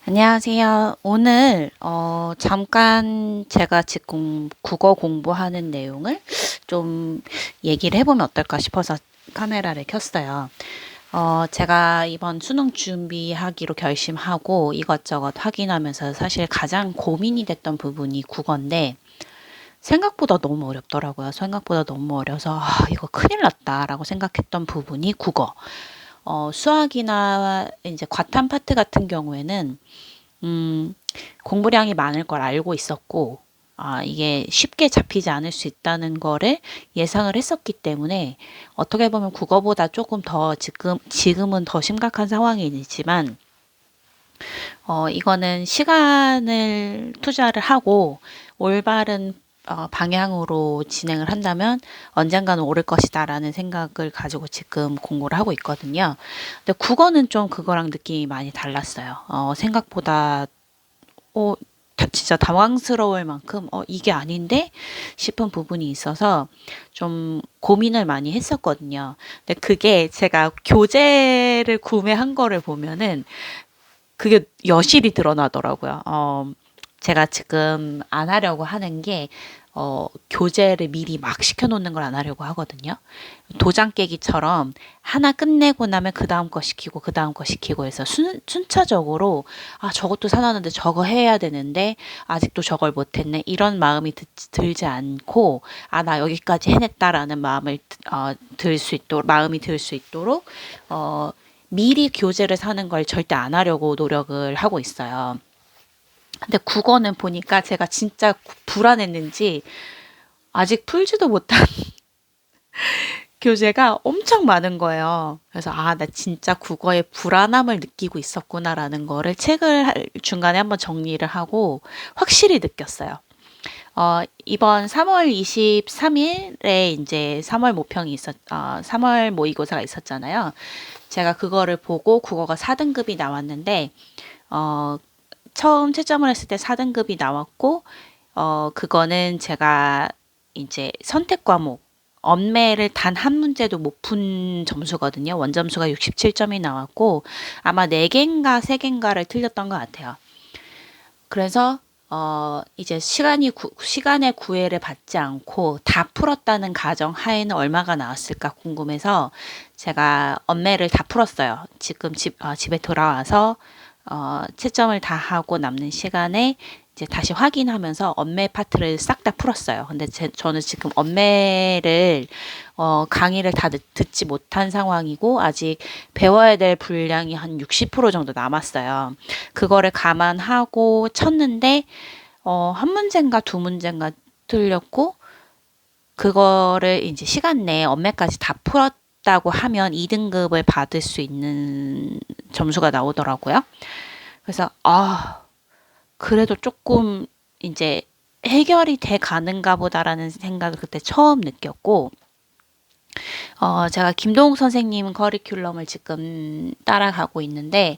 안녕하세요. 오늘 잠깐 제가 지금 국어 공부하는 내용을 좀 얘기를 해보면 어떨까 싶어서 카메라를 켰어요. 제가 이번 수능 준비하기로 결심하고 이것저것 확인하면서 사실 가장 고민이 됐던 부분이 국어인데 생각보다 너무 어렵더라고요. 생각보다 너무 어려서 이거 큰일 났다라고 생각했던 부분이 국어. 수학이나 이제 과탐 파트 같은 경우에는 공부량이 많을 걸 알고 있었고, 이게 쉽게 잡히지 않을 수 있다는 거를 예상을 했었기 때문에 어떻게 보면 국어보다 조금 더 지금은 더 심각한 상황이지만, 이거는 시간을 투자를 하고 올바른 방향으로 진행을 한다면 언젠가는 오를 것이다라는 생각을 가지고 지금 공부를 하고 있거든요. 근데 국어는 좀 그거랑 느낌이 많이 달랐어요. 생각보다 진짜 당황스러울 만큼 이게 아닌데 싶은 부분이 있어서 좀 고민을 많이 했었거든요. 근데 그게 제가 교재를 구매한 거를 보면은 그게 여실히 드러나더라고요. 제가 지금 안 하려고 하는 게, 교재를 미리 막 시켜놓는 걸 안 하려고 하거든요. 도장 깨기처럼 하나 끝내고 나면 그 다음 거 시키고, 그 다음 거 시키고 해서 순차적으로, 저것도 사놨는데 저거 해야 되는데, 아직도 저걸 못했네. 이런 마음이 들지 않고, 나 여기까지 해냈다라는 마음이 들 수 있도록, 미리 교재를 사는 걸 절대 안 하려고 노력을 하고 있어요. 근데 국어는 보니까 제가 진짜 불안했는지 아직 풀지도 못한 교재가 엄청 많은 거예요. 그래서 나 진짜 국어에 불안함을 느끼고 있었구나라는 거를 중간에 한번 정리를 하고 확실히 느꼈어요. 이번 3월 23일에 이제 3월 모의고사가 있었잖아요. 제가 그거를 보고 국어가 4등급이 나왔는데, 어, 처음 채점을 했을 때 4등급이 나왔고, 그거는 제가 이제 선택 과목, 언매를 단 한 문제도 못 푼 점수거든요. 원점수가 67점이 나왔고, 아마 4개인가 3개인가를 틀렸던 것 같아요. 그래서 이제 시간의 구애를 받지 않고 다 풀었다는 가정 하에는 얼마가 나왔을까 궁금해서 제가 언매를 다 풀었어요. 지금 집에 돌아와서 채점을 다 하고 남는 시간에 이제 다시 확인하면서 언매 파트를 싹 다 풀었어요. 근데 저는 지금 언매를 강의를 다 듣지 못한 상황이고 아직 배워야 될 분량이 한 60% 정도 남았어요. 그거를 감안하고 쳤는데 한 문제인가 두 문제인가 틀렸고 그거를 이제 시간 내에 언매까지 다 풀었다고 하면 2등급을 받을 수 있는 점수가 나오더라고요. 그래서 그래도 조금 이제 해결이 돼 가는가 보다라는 생각을 그때 처음 느꼈고, 제가 김동욱 선생님 커리큘럼을 지금 따라가고 있는데,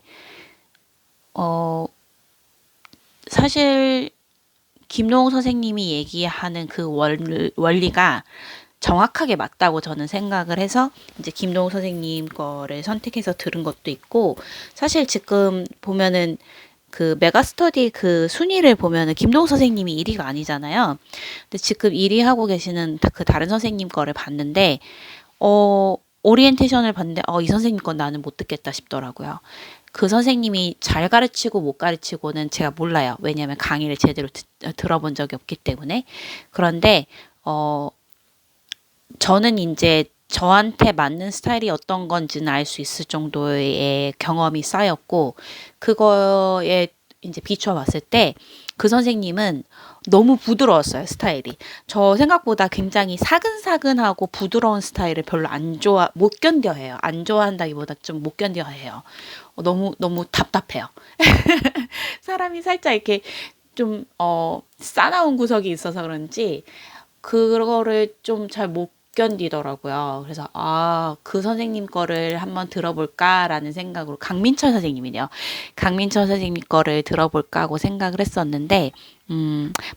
어, 사실 김동욱 선생님이 얘기하는 그 원리가 정확하게 맞다고 저는 생각을 해서 이제 김동욱 선생님 거를 선택해서 들은 것도 있고, 사실 지금 보면은 그 메가스터디 그 순위를 보면은 김동욱 선생님이 1위가 아니잖아요. 근데 지금 1위 하고 계시는 그 다른 선생님 거를 봤는데, 오리엔테이션을 봤는데, 이 선생님 건 나는 못 듣겠다 싶더라고요. 그 선생님이 잘 가르치고 못 가르치고는 제가 몰라요. 왜냐하면 강의를 제대로 들어본 적이 없기 때문에. 그런데, 저는 이제 저한테 맞는 스타일이 어떤 건지는 알 수 있을 정도의 경험이 쌓였고, 그거에 이제 비춰봤을 때, 그 선생님은 너무 부드러웠어요, 스타일이. 저 생각보다 굉장히 사근사근하고 부드러운 스타일을 별로 못 견뎌 해요. 안 좋아한다기보다 좀 못 견뎌 해요. 너무 답답해요. 사람이 살짝 이렇게 싸나운 구석이 있어서 그런지, 그거를 좀 잘 못 견디더라고요. 그래서 그 선생님 거를 한번 들어볼까라는 생각으로 강민철 선생님이네요. 강민철 선생님 거를 들어볼까 하고 생각을 했었는데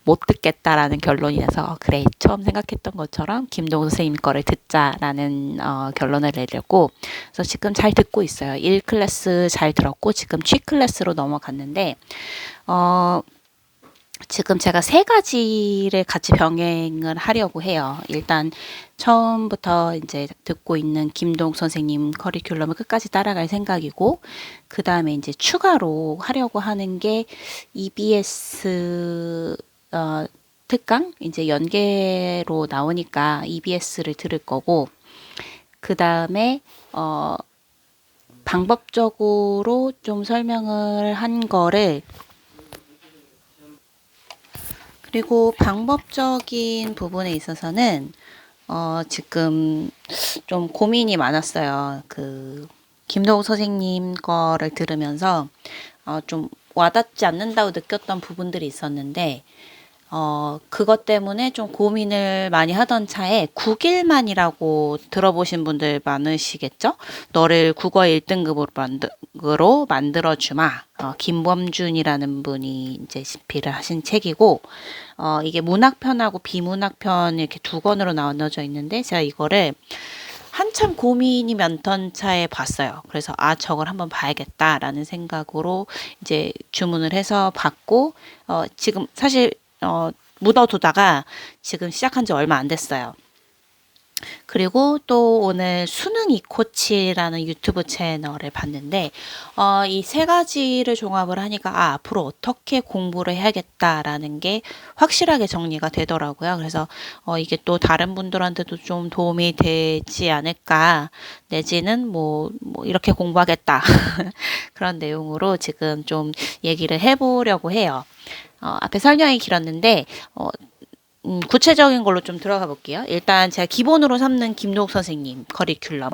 못 듣겠다라는 결론이 나서 그래 처음 생각했던 것처럼 김동우 선생님 거를 듣자라는 결론을 내렸고 그래서 지금 잘 듣고 있어요. 1클래스 잘 들었고 지금 취클래스로 넘어갔는데 지금 제가 세 가지를 같이 병행을 하려고 해요. 일단 처음부터 이제 듣고 있는 김동 선생님 커리큘럼을 끝까지 따라갈 생각이고, 그 다음에 이제 추가로 하려고 하는 게 EBS 특강 이제 연계로 나오니까 EBS를 들을 거고, 그 다음에 방법적으로 좀 설명을 한 거를 그리고 방법적인 부분에 있어서는 지금 좀 고민이 많았어요. 그 김동욱 선생님 거를 들으면서 좀 와닿지 않는다고 느꼈던 부분들이 있었는데 그것 때문에 좀 고민을 많이 하던 차에 국일만이라고 들어보신 분들 많으시겠죠? 너를 국어 1등급으로 만들어주마. 김범준이라는 분이 이제 집필을 하신 책이고, 이게 문학편하고 비문학편 이렇게 두 권으로 나눠져 있는데, 제가 이거를 한참 고민이 많던 차에 봤어요. 그래서 저걸 한번 봐야겠다라는 생각으로 이제 주문을 해서 받고, 지금 사실 묻어두다가 지금 시작한 지 얼마 안 됐어요. 그리고 또 오늘 수능이 코치라는 유튜브 채널을 봤는데 이 세 가지를 종합을 하니까 앞으로 어떻게 공부를 해야겠다라는 게 확실하게 정리가 되더라고요. 그래서 이게 또 다른 분들한테도 좀 도움이 되지 않을까 내지는 뭐 이렇게 공부하겠다 그런 내용으로 지금 좀 얘기를 해보려고 해요. 앞에 설명이 길었는데 구체적인 걸로 좀 들어가 볼게요. 일단 제가 기본으로 삼는 김동욱 선생님 커리큘럼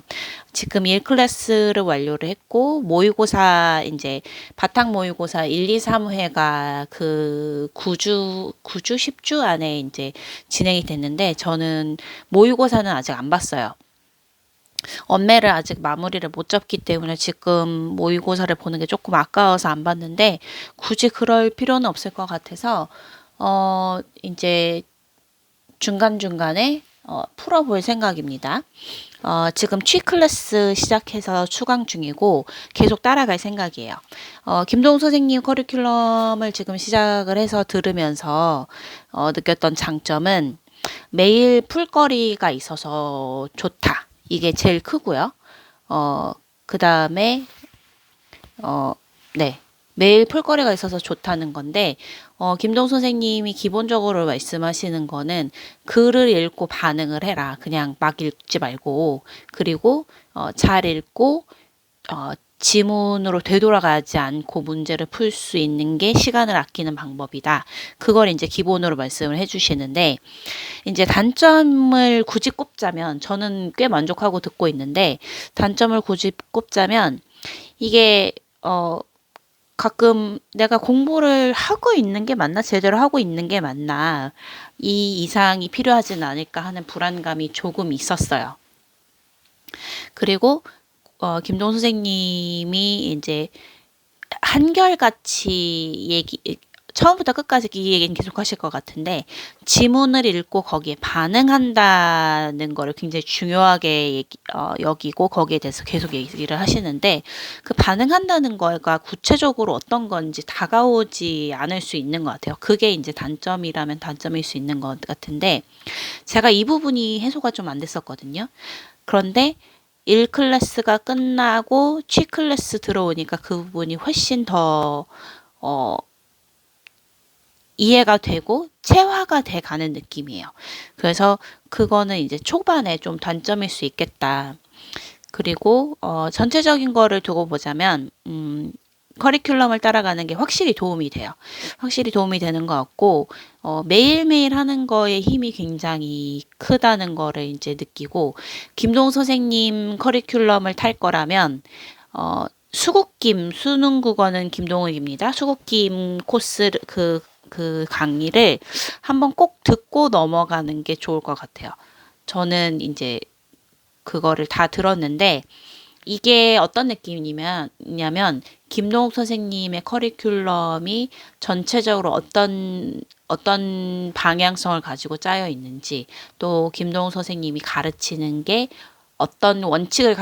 지금 1클래스를 완료를 했고 모의고사 이제 바탕 모의고사 1, 2, 3회가 그 9주 10주 안에 이제 진행이 됐는데 저는 모의고사는 아직 안 봤어요. 엄매를 아직 마무리를 못 잡기 때문에 지금 모의고사를 보는 게 조금 아까워서 안 봤는데 굳이 그럴 필요는 없을 것 같아서 이제 중간중간에 풀어볼 생각입니다. 지금 취클래스 시작해서 추강 중이고 계속 따라갈 생각이에요. 김동욱 선생님 커리큘럼을 지금 시작을 해서 들으면서 느꼈던 장점은 매일 풀거리가 있어서 좋다. 이게 제일 크고요. 그 다음에 네. 매일 풀거리가 있어서 좋다는 건데 김동 선생님이 기본적으로 말씀하시는 거는 글을 읽고 반응을 해라. 그냥 막 읽지 말고 그리고 잘 읽고 지문으로 되돌아가지 않고 문제를 풀 수 있는 게 시간을 아끼는 방법이다. 그걸 이제 기본으로 말씀을 해주시는데 이제 단점을 굳이 꼽자면 저는 꽤 만족하고 듣고 있는데 단점을 굳이 꼽자면 이게 가끔 내가 공부를 하고 있는 게 맞나? 제대로 하고 있는 게 맞나? 이 이상이 필요하진 않을까 하는 불안감이 조금 있었어요. 그리고 김동 선생님이 이제 한결같이 처음부터 끝까지 이 얘기는 계속 하실 것 같은데 지문을 읽고 거기에 반응한다는 거를 굉장히 중요하게 여기고 거기에 대해서 계속 얘기를 하시는데 그 반응한다는 거가 구체적으로 어떤 건지 다가오지 않을 수 있는 것 같아요. 그게 이제 단점이라면 단점일 수 있는 것 같은데 제가 이 부분이 해소가 좀 안 됐었거든요. 그런데 1클래스가 끝나고 취클래스 들어오니까 그 부분이 훨씬 더 이해가 되고 체화가 돼 가는 느낌이에요. 그래서 그거는 이제 초반에 좀 단점일 수 있겠다. 그리고 전체적인 거를 두고 보자면 커리큘럼을 따라가는 게 확실히 도움이 돼요. 확실히 도움이 되는 것 같고 매일매일 하는 거에 힘이 굉장히 크다는 거를 이제 느끼고 김동욱 선생님 커리큘럼을 탈 거라면 수국김 수능 국어는 김동욱입니다. 수국김 코스 그 강의를 한번 꼭 듣고 넘어가는 게 좋을 것 같아요. 저는 이제 그거를 다 들었는데 이게 어떤 느낌이냐면 김동욱 선생님의 커리큘럼이 전체적으로 어떤 방향성을 가지고 짜여 있는지, 또 김동욱 선생님이 가르치는 게 어떤 원칙을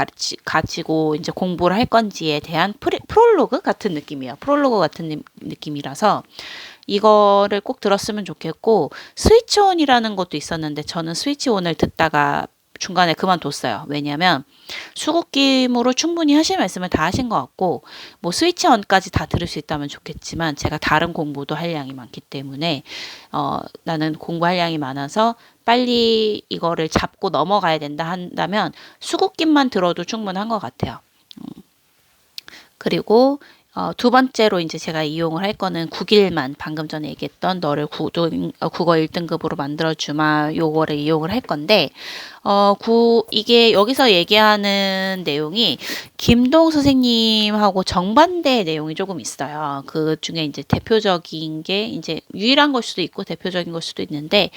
가지고 이제 공부를 할 건지에 대한 프롤로그 같은 느낌이에요. 프롤로그 같은 느낌이라서 이거를 꼭 들었으면 좋겠고, 스위치온이라는 것도 있었는데 저는 스위치온을 듣다가 중간에 그만뒀어요. 왜냐면 수국김으로 충분히 하실 말씀을 다 하신 것 같고, 뭐 스위치온까지 다 들을 수 있다면 좋겠지만 제가 다른 공부도 할 양이 많기 때문에 나는 공부할 양이 많아서 빨리 이거를 잡고 넘어가야 된다 한다면 수국김만 들어도 충분한 것 같아요. 그리고 두 번째로 이제 제가 이용을 할 거는 9일만, 방금 전에 얘기했던 너를 국어 1등급으로 만들어주마, 요거를 이용을 할 건데, 이게 여기서 얘기하는 내용이 김동 선생님하고 정반대의 내용이 조금 있어요. 그 중에 이제 대표적인 게 이제 유일한 걸 수도 있고 대표적인 걸 수도 있는데,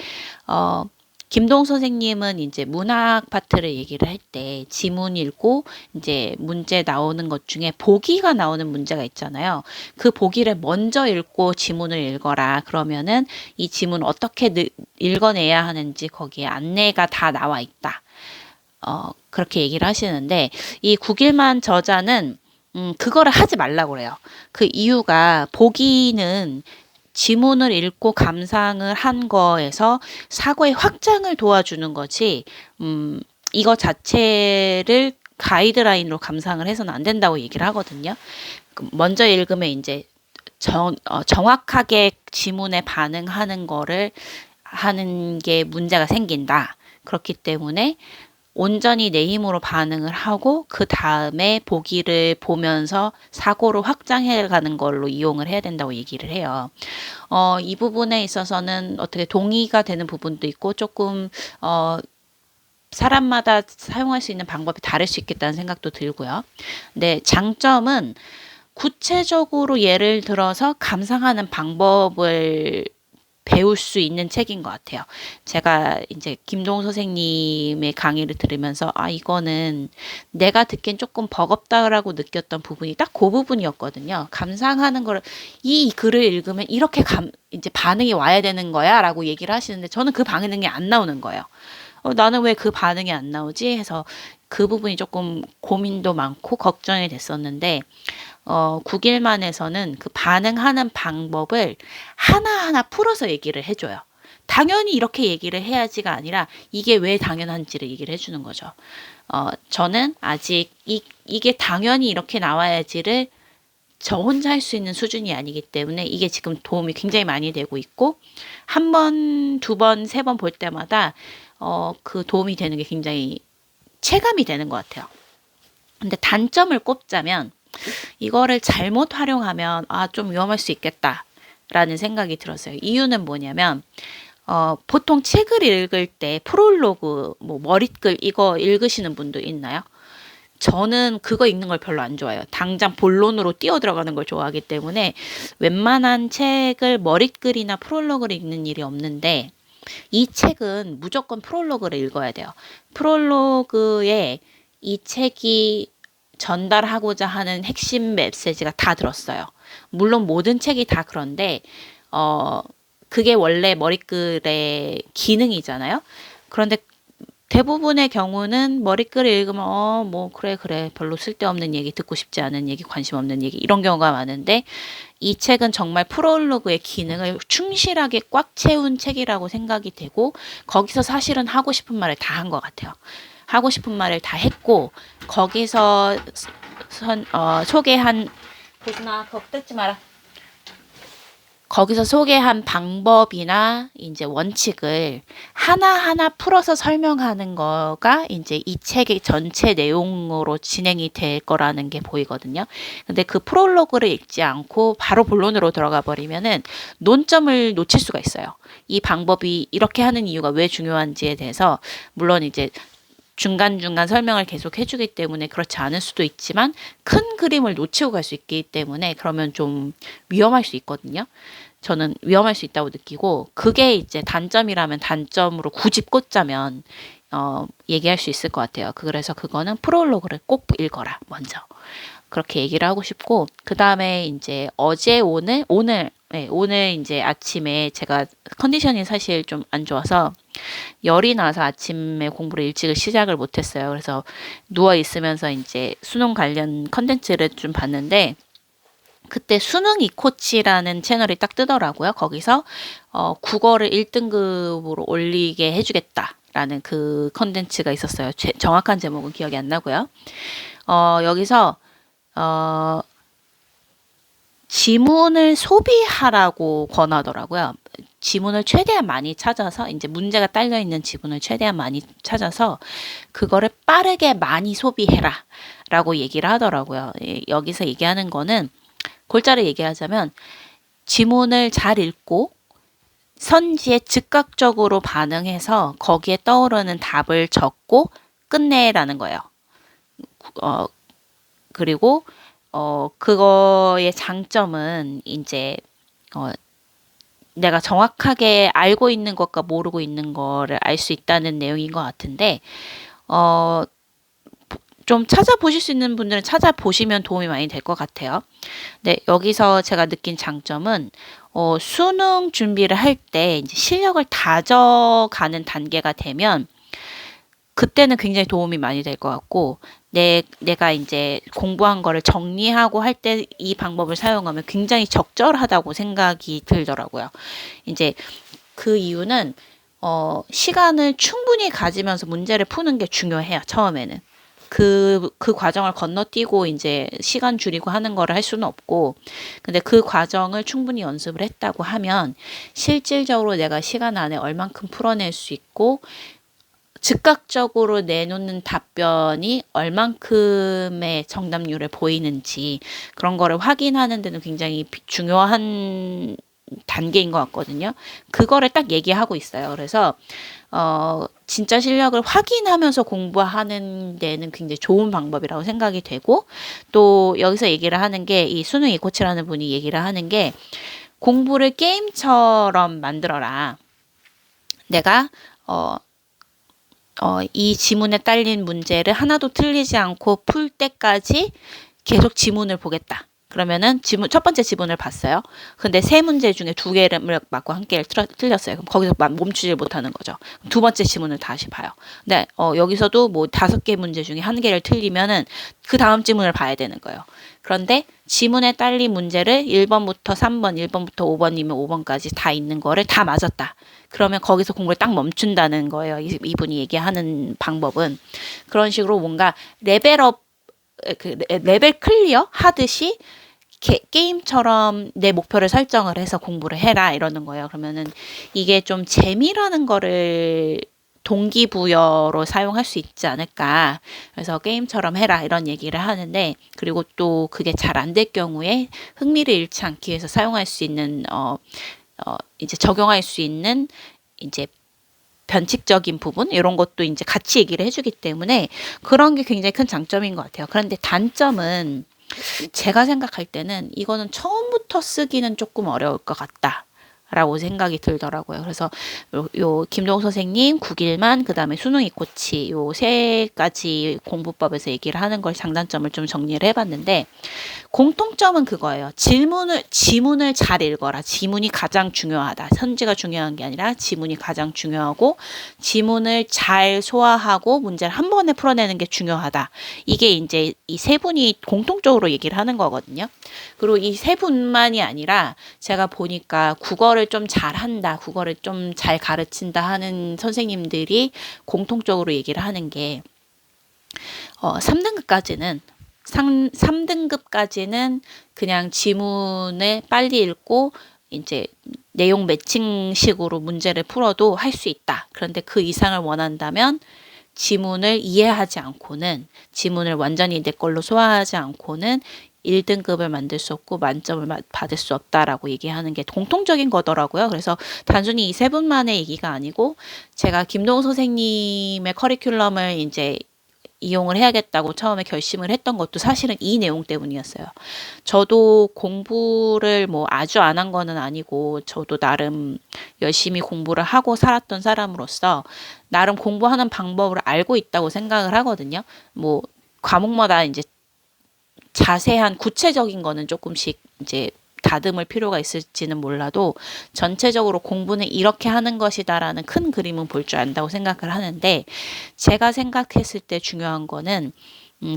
김동 선생님은 이제 문학 파트를 얘기를 할 때 지문 읽고 이제 문제 나오는 것 중에 보기가 나오는 문제가 있잖아요. 그 보기를 먼저 읽고 지문을 읽어라. 그러면은 이 지문 어떻게 읽어내야 하는지 거기에 안내가 다 나와 있다. 그렇게 얘기를 하시는데 이 국일만 저자는 그거를 하지 말라고 그래요. 그 이유가 보기는 지문을 읽고 감상을 한 거에서 사고의 확장을 도와주는 거지, 이거 자체를 가이드라인으로 감상을 해서는 안 된다고 얘기를 하거든요. 먼저 읽으면 이제 정확하게 지문에 반응하는 거를 하는 게 문제가 생긴다. 그렇기 때문에 온전히 내 힘으로 반응을 하고 그 다음에 보기를 보면서 사고를 확장해 가는 걸로 이용을 해야 된다고 얘기를 해요. 이 부분에 있어서는 어떻게 동의가 되는 부분도 있고 조금 사람마다 사용할 수 있는 방법이 다를 수 있겠다는 생각도 들고요. 근데 장점은 구체적으로 예를 들어서 감상하는 방법을 배울 수 있는 책인 것 같아요. 제가 이제 김동 선생님의 강의를 들으면서 이거는 내가 듣기엔 조금 버겁다라고 느꼈던 부분이 딱 그 부분이었거든요. 감상하는 걸, 이 글을 읽으면 이렇게 이제 반응이 와야 되는 거야 라고 얘기를 하시는데 저는 그 반응이 안 나오는 거예요. 나는 왜 그 반응이 안 나오지? 해서 그 부분이 조금 고민도 많고 걱정이 됐었는데 9일만에서는 그 반응하는 방법을 하나하나 풀어서 얘기를 해줘요. 당연히 이렇게 얘기를 해야지가 아니라 이게 왜 당연한지를 얘기를 해주는 거죠. 저는 아직 이게 당연히 이렇게 나와야지를 저 혼자 할 수 있는 수준이 아니기 때문에 이게 지금 도움이 굉장히 많이 되고 있고, 한 번, 두 번, 세 번 볼 때마다 그 도움이 되는 게 굉장히 체감이 되는 것 같아요. 근데 단점을 꼽자면 이거를 잘못 활용하면 좀 위험할 수 있겠다라는 생각이 들었어요. 이유는 뭐냐면 보통 책을 읽을 때 프롤로그, 뭐 머릿글 이거 읽으시는 분도 있나요? 저는 그거 읽는 걸 별로 안 좋아해요. 당장 본론으로 뛰어 들어가는 걸 좋아하기 때문에 웬만한 책을 머릿글이나 프롤로그를 읽는 일이 없는데, 이 책은 무조건 프롤로그를 읽어야 돼요. 프롤로그에 이 책이 전달하고자 하는 핵심 메시지가 다 들었어요. 물론 모든 책이 다 그런데 그게 원래 머릿글의 기능이잖아요. 그런데 대부분의 경우는 머릿글을 읽으면 뭐 그래 별로 쓸데없는 얘기, 듣고 싶지 않은 얘기, 관심 없는 얘기, 이런 경우가 많은데 이 책은 정말 프롤로그의 기능을 충실하게 꽉 채운 책이라고 생각이 되고, 거기서 사실은 하고 싶은 말을 다 한 것 같아요. 하고 싶은 말을 다 했고, 거기서 소개한, 보지마, 그거 뜯지 마라. 거기서 소개한 방법이나 이제 원칙을 하나하나 풀어서 설명하는 거가 이제 이 책의 전체 내용으로 진행이 될 거라는 게 보이거든요. 근데 그 프롤로그를 읽지 않고 바로 본론으로 들어가 버리면은 논점을 놓칠 수가 있어요. 이 방법이 이렇게 하는 이유가 왜 중요한지에 대해서, 물론 이제 중간중간 설명을 계속 해주기 때문에 그렇지 않을 수도 있지만 큰 그림을 놓치고 갈 수 있기 때문에 그러면 좀 위험할 수 있거든요. 저는 위험할 수 있다고 느끼고, 그게 이제 단점이라면 단점으로 굳이 꽂자면 얘기할 수 있을 것 같아요. 그래서 그거는 프롤로그를 꼭 읽어라, 먼저. 그렇게 얘기를 하고 싶고, 그 다음에 이제 오늘 이제 아침에 제가 컨디션이 사실 좀 안 좋아서 열이 나서 아침에 공부를 일찍 시작을 못했어요. 그래서 누워 있으면서 이제 수능 관련 컨텐츠를 좀 봤는데, 그때 수능 이코치라는 채널이 딱 뜨더라고요. 거기서 국어를 1등급으로 올리게 해주겠다라는 그 컨텐츠가 있었어요. 정확한 제목은 기억이 안 나고요. 여기서 지문을 소비하라고 권하더라고요. 지문을 최대한 많이 찾아서, 이제 문제가 딸려 있는 지문을 최대한 많이 찾아서 그거를 빠르게 많이 소비해라 라고 얘기를 하더라고요. 여기서 얘기하는 거는 골자를 얘기하자면 지문을 잘 읽고 선지에 즉각적으로 반응해서 거기에 떠오르는 답을 적고 끝내라는 거예요. 그리고 그거의 장점은 이제 내가 정확하게 알고 있는 것과 모르고 있는 거를 알 수 있다는 내용인 것 같은데, 좀 찾아보실 수 있는 분들은 찾아보시면 도움이 많이 될 것 같아요. 네, 여기서 제가 느낀 장점은 수능 준비를 할 때 이제 실력을 다져가는 단계가 되면 그때는 굉장히 도움이 많이 될 것 같고, 내가 이제 공부한 거를 정리하고 할 때 이 방법을 사용하면 굉장히 적절하다고 생각이 들더라고요. 이제 그 이유는 시간을 충분히 가지면서 문제를 푸는 게 중요해요. 처음에는. 그 과정을 건너뛰고 이제 시간 줄이고 하는 거를 할 수는 없고, 근데 그 과정을 충분히 연습을 했다고 하면 실질적으로 내가 시간 안에 얼만큼 풀어낼 수 있고, 즉각적으로 내놓는 답변이 얼만큼의 정답률을 보이는지 그런 거를 확인하는 데는 굉장히 중요한 단계인 것 같거든요. 그거를 딱 얘기하고 있어요. 그래서 진짜 실력을 확인하면서 공부하는 데는 굉장히 좋은 방법이라고 생각이 되고, 또 여기서 얘기를 하는 게, 이 수능 이코치라는 분이 얘기를 하는 게, 공부를 게임처럼 만들어라. 내가 이 지문에 딸린 문제를 하나도 틀리지 않고 풀 때까지 계속 지문을 보겠다. 그러면은 첫 번째 지문을 봤어요. 근데 세 문제 중에 두 개를 맞고 한 개를 틀렸어요. 그럼 거기서 멈추질 못하는 거죠. 두 번째 지문을 다시 봐요. 근데 여기서도 뭐 5개 문제 중에 한 개를 틀리면은 그 다음 지문을 봐야 되는 거예요. 그런데 지문에 딸린 문제를 1번부터 3번, 1번부터 5번이면 5번까지 다 있는 거를 다 맞았다. 그러면 거기서 공부를 딱 멈춘다는 거예요. 이분이 얘기하는 방법은. 그런 식으로 뭔가 레벨 클리어 하듯이 게임처럼 내 목표를 설정을 해서 공부를 해라 이러는 거예요. 그러면은 이게 좀 재미라는 거를 동기부여로 사용할 수 있지 않을까. 그래서 게임처럼 해라 이런 얘기를 하는데, 그리고 또 그게 잘 안 될 경우에 흥미를 잃지 않기 위해서 사용할 수 있는 이제 적용할 수 있는 이제 변칙적인 부분 이런 것도 이제 같이 얘기를 해주기 때문에 그런 게 굉장히 큰 장점인 것 같아요. 그런데 단점은 제가 생각할 때는 이거는 처음부터 쓰기는 조금 어려울 것 같다. 라고 생각이 들더라고요. 그래서 요 김동 선생님 9일만, 그 다음에 수능 이코치 요 세 가지 공부법에서 얘기를 하는 걸 장단점을 좀 정리를 해봤는데, 공통점은 그거예요. 지문을 잘 읽어라. 지문이 가장 중요하다. 선지가 중요한 게 아니라 지문이 가장 중요하고, 지문을 잘 소화하고 문제를 한 번에 풀어내는 게 중요하다. 이게 이제 이 세 분이 공통적으로 얘기를 하는 거거든요. 그리고 이 세 분만이 아니라 제가 보니까 국어를 좀 잘한다, 국어를 좀 잘 가르친다 하는 선생님들이 공통적으로 얘기를 하는 게 3등급까지는 그냥 지문을 빨리 읽고 이제 내용 매칭식으로 문제를 풀어도 할 수 있다. 그런데 그 이상을 원한다면 지문을 이해하지 않고는, 지문을 완전히 내 걸로 소화하지 않고는 1등급을 만들 수 없고 만점을 받을 수 없다라고 얘기하는 게 공통적인 거더라고요. 그래서 단순히 이 세 분만의 얘기가 아니고, 제가 김동우 선생님의 커리큘럼을 이제 이용을 해야겠다고 처음에 결심을 했던 것도 사실은 이 내용 때문이었어요. 저도 공부를 뭐 아주 안 한 거는 아니고, 저도 나름 열심히 공부를 하고 살았던 사람으로서 나름 공부하는 방법을 알고 있다고 생각을 하거든요. 뭐 과목마다 이제 자세한 구체적인 거는 조금씩 이제 다듬을 필요가 있을지는 몰라도 전체적으로 공부는 이렇게 하는 것이다라는 큰 그림은 볼 줄 안다고 생각을 하는데, 제가 생각했을 때 중요한 거는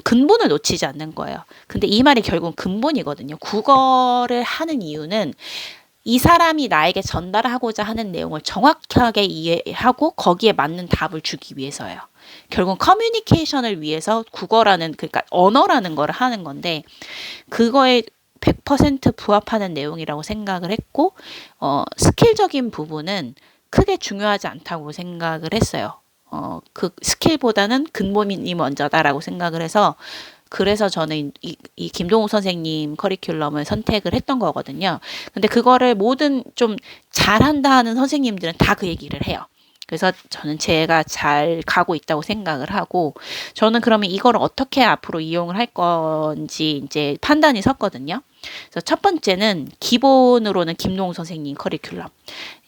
근본을 놓치지 않는 거예요. 근데 이 말이 결국은 근본이거든요. 국어를 하는 이유는 이 사람이 나에게 전달하고자 하는 내용을 정확하게 이해하고 거기에 맞는 답을 주기 위해서예요. 결국 커뮤니케이션을 위해서 국어라는, 그러니까 언어라는 걸 하는 건데, 그거에 100% 부합하는 내용이라고 생각을 했고, 스킬적인 부분은 크게 중요하지 않다고 생각을 했어요. 그 스킬보다는 근본이 먼저다라고 생각을 해서, 그래서 저는 이 김동욱 선생님 커리큘럼을 선택을 했던 거거든요. 근데 그거를 모든 좀 잘한다 하는 선생님들은 다 그 얘기를 해요. 그래서 저는 제가 잘 가고 있다고 생각을 하고, 저는 그러면 이걸 어떻게 앞으로 이용을 할 건지 이제 판단이 섰거든요. 그래서 첫 번째는 기본으로는 김동욱 선생님 커리큘럼.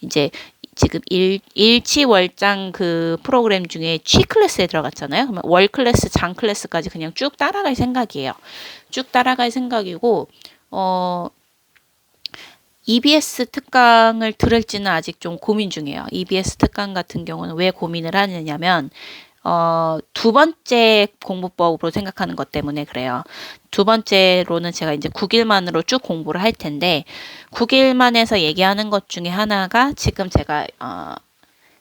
이제 지금 일치월장 그 프로그램 중에 취 클래스에 들어갔잖아요. 그러면 월 클래스, 장 클래스까지 그냥 쭉 따라갈 생각이에요. 쭉 따라갈 생각이고, EBS 특강을 들을지는 아직 좀 고민 중이에요. EBS 특강 같은 경우는 왜 고민을 하느냐면, 두 번째 공부법으로 생각하는 것 때문에 그래요. 두 번째로는 제가 이제 9일만으로 쭉 공부를 할 텐데, 9일만에서 얘기하는 것 중에 하나가 지금 제가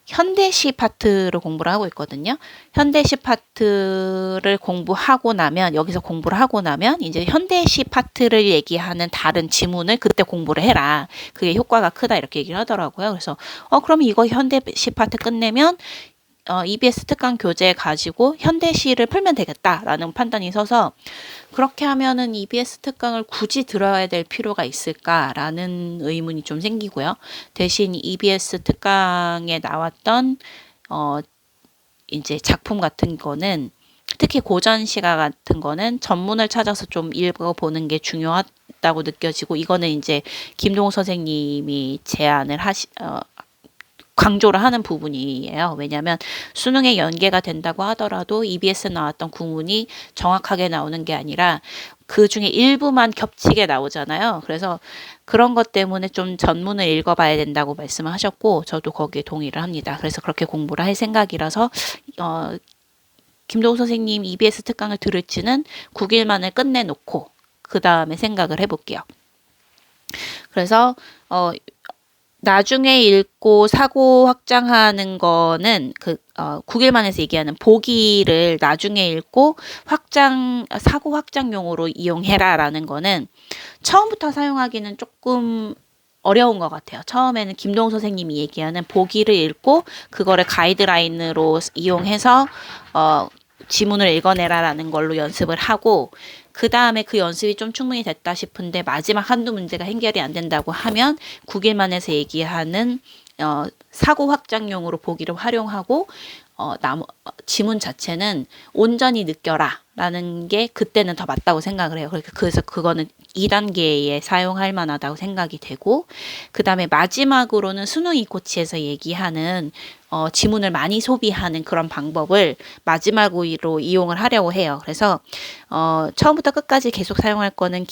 현대시 파트로 공부를 하고 있거든요. 현대시 파트를 공부하고 나면, 여기서 공부를 하고 나면 이제 현대시 파트를 얘기하는 다른 지문을 그때 공부를 해라. 그게 효과가 크다 이렇게 얘기를 하더라고요. 그래서 그럼 이거 현대시 파트 끝내면 EBS 특강 교재 가지고 현대시를 풀면 되겠다라는 판단이 서서, 그렇게 하면은 EBS 특강을 굳이 들어야 될 필요가 있을까라는 의문이 좀 생기고요. 대신 EBS 특강에 나왔던 이제 작품 같은 거는, 특히 고전시가 같은 거는 전문을 찾아서 좀 읽어보는 게 중요하다고 느껴지고, 이거는 이제 김동욱 선생님이 제안을 강조를 하는 부분이에요. 왜냐하면 수능에 연계가 된다고 하더라도 EBS 나왔던 구문이 정확하게 나오는 게 아니라 그 중에 일부만 겹치게 나오잖아요. 그래서 그런 것 때문에 좀 전문을 읽어봐야 된다고 말씀을 하셨고, 저도 거기에 동의를 합니다. 그래서 그렇게 공부를 할 생각이라서 김동욱 선생님 EBS 특강을 들을지는 9일만을 끝내놓고 그 다음에 생각을 해볼게요. 그래서 나중에 읽고 사고 확장하는 거는 9일만에서 얘기하는 보기를 나중에 읽고 사고 확장용으로 이용해라라는 거는 처음부터 사용하기는 조금 어려운 것 같아요. 처음에는 김동욱 선생님이 얘기하는 보기를 읽고 그거를 가이드라인으로 이용해서 지문을 읽어내라라는 걸로 연습을 하고, 그 다음에 그 연습이 좀 충분히 됐다 싶은데 마지막 한두 문제가 해결이 안 된다고 하면 9일만에서 얘기하는 사고 확장용으로 보기를 활용하고, 지문 자체는 온전히 느껴라 라는 게 그때는 더 맞다고 생각을 해요. 그래서 그거는 2단계에 사용할 만하다고 생각이 되고, 그 다음에 마지막으로는 수능 이코치에서 얘기하는 지문을 많이 소비하는 그런 방법을 마지막으로 이용을 하려고 해요. 그래서 처음부터 끝까지 계속 사용할 거는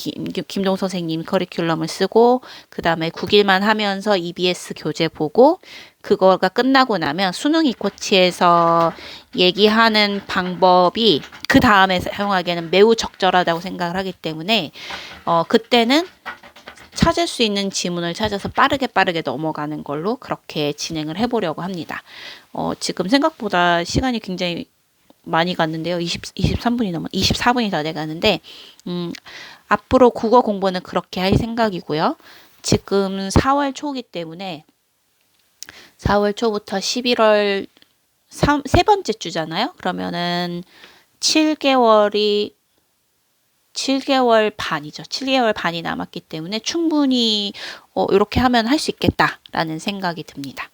김동 선생님 커리큘럼을 쓰고, 그 다음에 9일만 하면서 EBS 교재 보고, 그거가 끝나고 나면 수능 이코치에서 얘기하는 방법이 그 다음에 사용하기에는 매우 적절하다고 생각을 하기 때문에 그때는 찾을 수 있는 지문을 찾아서 빠르게 넘어가는 걸로 그렇게 진행을 해보려고 합니다. 지금 생각보다 시간이 굉장히 많이 갔는데요. 24분이 다 돼가는데, 앞으로 국어 공부는 그렇게 할 생각이고요. 지금 4월 초기 때문에 4월 초부터 11월 세 번째 주잖아요. 그러면은 7개월 반이죠. 7개월 반이 남았기 때문에 충분히 이렇게 하면 할 수 있겠다라는 생각이 듭니다.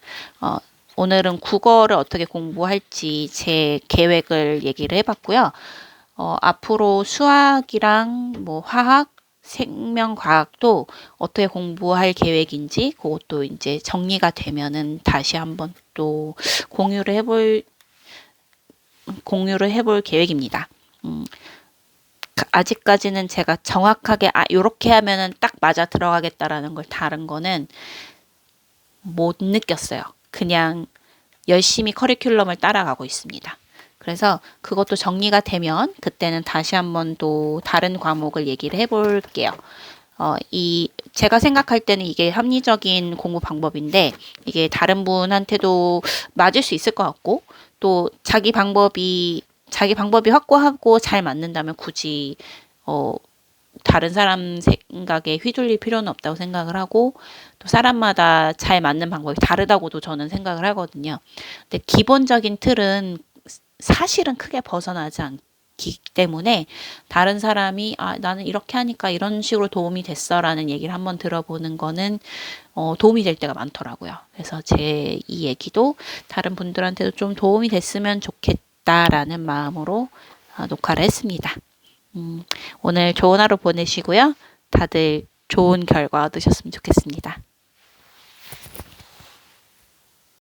오늘은 국어를 어떻게 공부할지 제 계획을 얘기를 해봤고요. 앞으로 수학이랑 뭐 화학, 생명과학도 어떻게 공부할 계획인지 그것도 이제 정리가 되면은 다시 한번 또 공유를 해볼 계획입니다. 아직까지는 제가 정확하게 요렇게 하면은 딱 맞아 들어가겠다라는 걸 다른 거는 못 느꼈어요. 그냥 열심히 커리큘럼을 따라가고 있습니다. 그래서 그것도 정리가 되면 그때는 다시 한번 또 다른 과목을 얘기를 해볼게요. 제가 생각할 때는 이게 합리적인 공부 방법인데 이게 다른 분한테도 맞을 수 있을 것 같고 또 자기 방법이 확고하고 잘 맞는다면 굳이 다른 사람 생각에 휘둘릴 필요는 없다고 생각을 하고 또 사람마다 잘 맞는 방법이 다르다고도 저는 생각을 하거든요. 근데 기본적인 틀은 사실은 크게 벗어나지 않기 때문에 다른 사람이 나는 이렇게 하니까 이런 식으로 도움이 됐어라는 얘기를 한번 들어보는 거는 도움이 될 때가 많더라고요. 그래서 제 이 얘기도 다른 분들한테도 좀 도움이 됐으면 좋겠다라는 마음으로 녹화를 했습니다. 오늘 좋은 하루 보내시고요. 다들 좋은 결과 얻으셨으면 좋겠습니다.